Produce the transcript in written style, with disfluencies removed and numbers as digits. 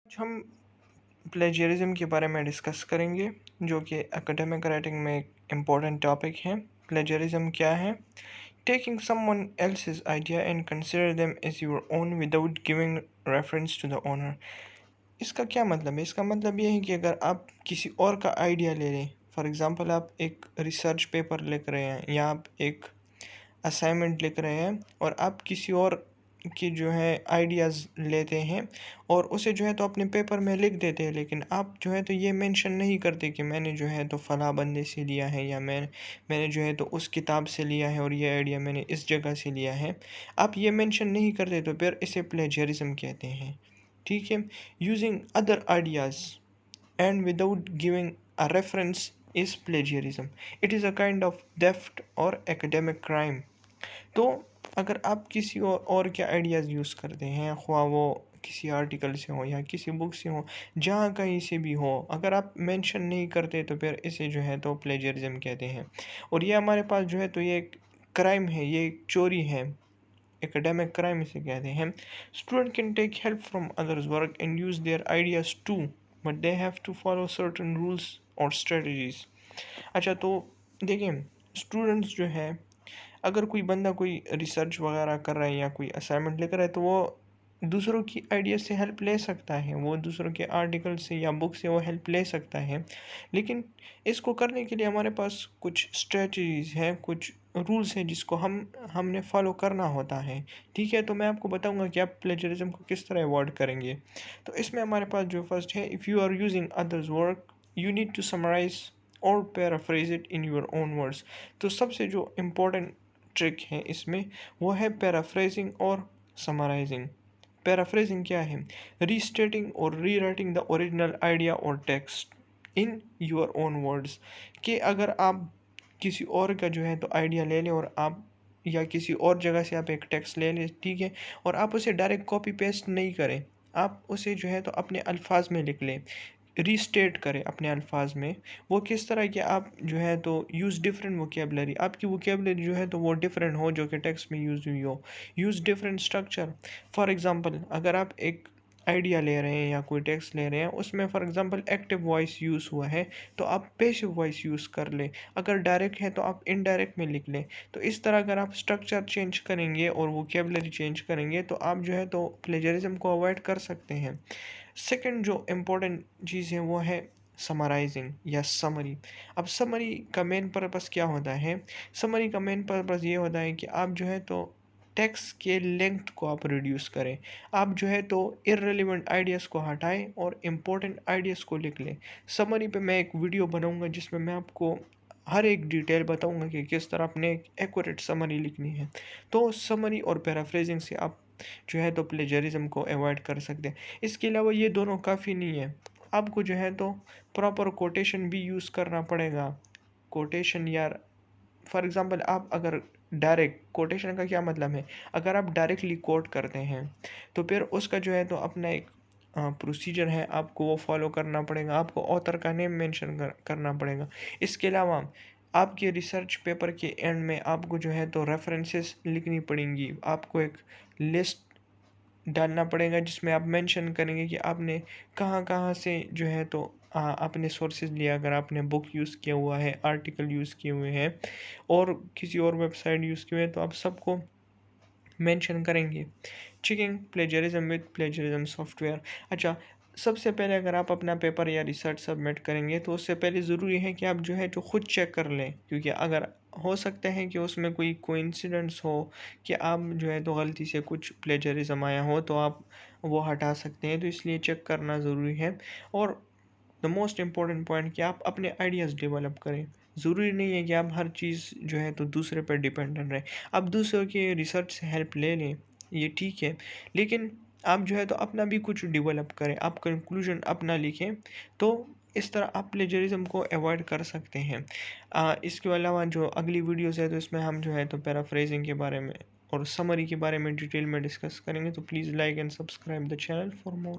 हम प्लेजरिज्म के बारे में डिस्कस करेंगे, जो कि एकेडमिक राइटिंग में एक इम्पोर्टेंट टॉपिक है। प्लेजरिज्म क्या है? Taking someone else's idea and consider them as your own without giving reference to the owner. इसका क्या मतलब है? इसका मतलब ये है कि अगर आप किसी और का आइडिया ले लें, फॉर एग्ज़ाम्पल आप एक रिसर्च पेपर लिख रहे हैं या आप एक असाइनमेंट लिख रहे हैं और आप किसी और की जो है आइडियाज़ लेते हैं और उसे जो है तो अपने पेपर में लिख देते हैं, लेकिन आप जो है तो ये मेंशन नहीं करते कि मैंने जो है तो फ़लाँ बंदे से लिया है या मैंने जो है तो उस किताब से लिया है और ये आइडिया मैंने इस जगह से लिया है। आप ये मेंशन नहीं करते तो फिर इसे प्लेजरिज्म कहते हैं। ठीक है। Using other ideas and without giving a reference is plagiarism. It is a kind of theft or academic crime. तो अगर आप किसी और के आइडियाज़ यूज़ करते हैं, ख्वाह वो किसी आर्टिकल से हो या किसी बुक से हो, जहाँ कहीं से भी हो, अगर आप मेंशन नहीं करते तो फिर इसे जो है तो प्लेजरिज्म कहते हैं। और ये हमारे पास जो है तो ये एक क्राइम है, ये एक चोरी है, एकेडमिक क्राइम इसे कहते हैं। Student can take help from others work and use their ideas too, but they have to follow certain rules और स्ट्रेटजीज। अच्छा, तो देखिए, स्टूडेंट्स जो है, अगर कोई बंदा कोई रिसर्च वगैरह कर रहा है या कोई असाइनमेंट लेकर है तो वो दूसरों की आइडिया से हेल्प ले सकता है, वो दूसरों के आर्टिकल से या बुक से वो हेल्प ले सकता है। लेकिन इसको करने के लिए हमारे पास कुछ स्ट्रेटजीज हैं, कुछ रूल्स हैं जिसको हमने फॉलो करना होता है। ठीक है, तो मैं आपको बताऊंगा कि आप प्लेजरिज्म को किस तरह अवॉइड करेंगे। तो इसमें हमारे पास जो फर्स्ट है, if you are using others work you need to summarise और paraphrase it in your own words. तो सबसे जो इम्पोर्टेंट ट्रिक है इसमें वो है पैराफ्रेजिंग और समराइजिंग। पैराफ्रेजिंग क्या है? रीस्टेटिंग और रीराइटिंग द ओरिजिनल आइडिया और text in your own words. कि अगर आप किसी और का जो है तो आइडिया ले लें और आप या किसी और जगह से आप एक टेक्स्ट ले लें, ठीक है, और आप उसे डायरेक्ट कॉपी पेस्ट नहीं करें, आप उसे जो है तो अपने अल्फाज में लिख लें, रीस्टेट करें अपने अल्फाज में। वो किस तरह के? आप जो है तो यूज़ डिफरेंट वोकेबलरी, आपकी वोकेबलरी जो है तो वो डिफरेंट हो जो कि टेक्स्ट में यूज़ हुई हो। Use different structure. For example, अगर आप एक आइडिया ले रहे हैं या कोई टेक्स्ट ले रहे हैं, उसमें for example active voice use हुआ है तो आप पैसिव वॉइस यूज़ कर लें। अगर डायरेक्ट है तो आप इनडायरेक्ट में लिख लें। तो इस तरह अगर आप स्ट्रक्चर चेंज करेंगे और वोकेबलरी चेंज करेंगे तो आप जो है तो प्लेजरिज्म को अवॉइड कर सकते हैं। सेकंड जो इम्पोर्टेंट चीज़ है वो है समराइजिंग या समरी। अब समरी का मेन पर्पस क्या होता है? समरी का मेन पर्पस ये होता है कि आप जो है तो टेक्स्ट के लेंथ को आप रिड्यूस करें, आप जो है तो इररिलेवेंट आइडियाज़ को हटाएं और इम्पोर्टेंट आइडियाज़ को लिख लें। समरी पे मैं एक वीडियो बनाऊंगा जिसमें मैं आपको हर एक डिटेल बताऊंगा कि किस तरह अपने एक एक्यूरेट समरी लिखनी है। तो समरी और पैराफ्रेजिंग से आप जो है तो प्लेजरिज्म को अवॉइड कर सकते हैं। इसके अलावा ये दोनों काफ़ी नहीं है, आपको जो है तो प्रॉपर कोटेशन भी यूज़ करना पड़ेगा। कोटेशन यार, फॉर एग्ज़ाम्पल आप अगर डायरेक्ट कोटेशन का क्या मतलब है? अगर आप डायरेक्टली कोट करते हैं तो फिर उसका जो है तो अपना एक प्रोसीजर है, आपको वो फॉलो करना पड़ेगा, आपको ऑथर का नेम मेंशन करना पड़ेगा। इसके अलावा आपके रिसर्च पेपर के एंड में आपको जो है तो रेफरेंसेस लिखनी पड़ेंगी, आपको एक लिस्ट डालना पड़ेगा जिसमें आप मेंशन करेंगे कि आपने कहाँ कहाँ से जो है तो आपने सोर्सेज लिया। अगर आपने बुक यूज़ किया हुआ है, आर्टिकल यूज़ किए हुए हैं और किसी और वेबसाइट यूज़ किए हुए हैं तो आप सबको मेंशन करेंगे। Checking plagiarism with plagiarism software. अच्छा, सबसे पहले अगर आप अपना पेपर या रिसर्च सबमिट करेंगे तो उससे पहले ज़रूरी है कि आप जो है जो खुद चेक कर लें, क्योंकि अगर हो सकता है कि उसमें कोई कोइंसिडेंस हो कि आप जो है तो गलती से कुछ प्लेजरिज्म आया हो तो आप वो हटा सकते हैं, तो इसलिए चेक करना ज़रूरी है। और द मोस्ट इम्पॉर्टेंट पॉइंट कि आप अपने आइडियाज़ डेवलप करें। ज़रूरी नहीं है कि आप हर चीज़ जो है तो दूसरे पर डिपेंडेंट रहें। आप दूसरों के रिसर्च से हेल्प ले लें, ये ठीक है, लेकिन आप जो है तो अपना भी कुछ डेवलप करें, आप कंक्लूजन अपना लिखें। तो इस तरह आप प्लेजरिज्म को अवॉइड कर सकते हैं। इसके अलावा जो अगली वीडियोज़ है तो इसमें हम जो है तो पैराफ्रेजिंग के बारे में और समरी के बारे में डिटेल में डिस्कस करेंगे। तो please like and subscribe the channel for more.